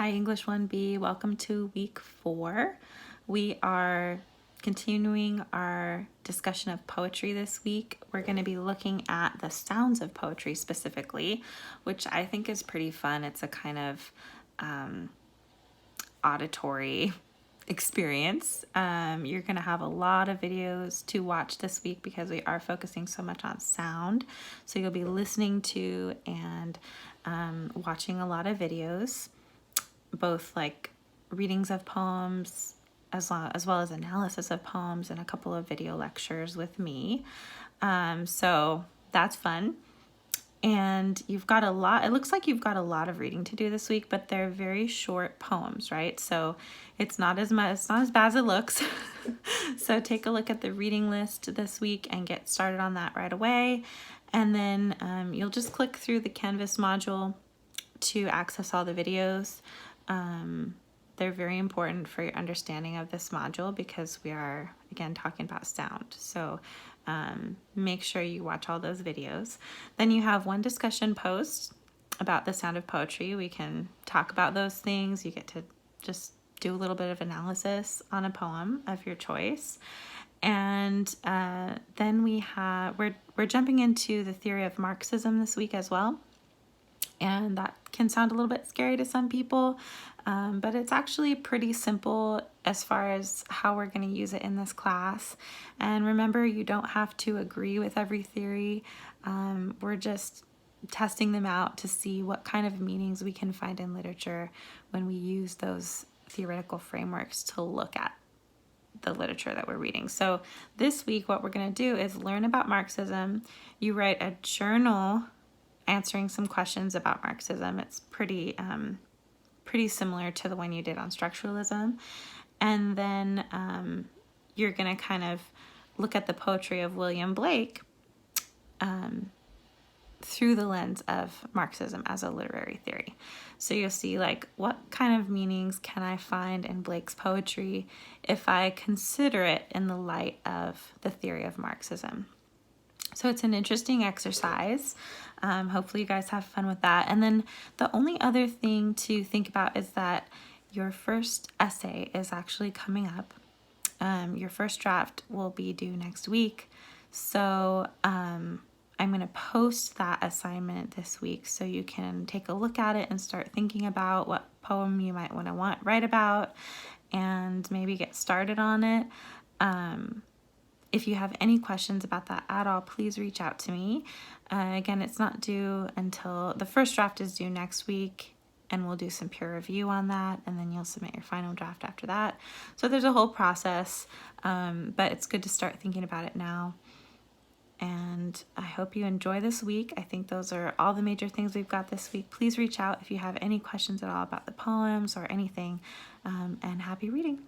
Hi, English 1B. Welcome to week 4. We are continuing our discussion of poetry this week. We're going to be looking at the sounds of poetry specifically, which I think is pretty fun. It's a kind of auditory experience. You're going to have a lot of videos to watch this week because we are focusing so much on sound. So you'll be listening to and watching a lot of videos, both like readings of poems as well as analysis of poems and a couple of video lectures with me. So that's fun. And you've got a lot, it looks like you've got a lot of reading to do this week, but they're very short poems, right? So it's not as much, it's not as bad as it looks. So take a look at the reading list this week and get started on that right away. And then you'll just click through the Canvas module to access all the videos. They're very important for your understanding of this module because we are, again, talking about sound. So make sure you watch all those videos. Then you have one discussion post about the sound of poetry. We can talk about those things. You get to just do a little bit of analysis on a poem of your choice. And then we're jumping into the theory of Marxism this week as well. And that can sound a little bit scary to some people, but it's actually pretty simple as far as how we're going to use it in this class. And remember, you don't have to agree with every theory. We're just testing them out to see what kind of meanings we can find in literature when we use those theoretical frameworks to look at the literature that we're reading. So this week, what we're going to do is learn about Marxism. You write a journal answering some questions about Marxism. It's pretty similar to the one you did on structuralism. And then you're going to kind of look at the poetry of William Blake through the lens of Marxism as a literary theory. So you'll see, like, what kind of meanings can I find in Blake's poetry if I consider it in the light of the theory of Marxism. So it's an interesting exercise. Hopefully you guys have fun with that. And then the only other thing to think about is that your first essay is actually coming up. Your first draft will be due next week. So I'm going to post that assignment this week so you can take a look at it and start thinking about what poem you might want to write about and maybe get started on it. If you have any questions about that at all, please reach out to me. Again, it's not due until the first draft is due next week, and we'll do some peer review on that, and then you'll submit your final draft after that. So there's a whole process, but it's good to start thinking about it now. And I hope you enjoy this week. I think those are all the major things we've got this week. Please reach out if you have any questions at all about the poems or anything, and happy reading.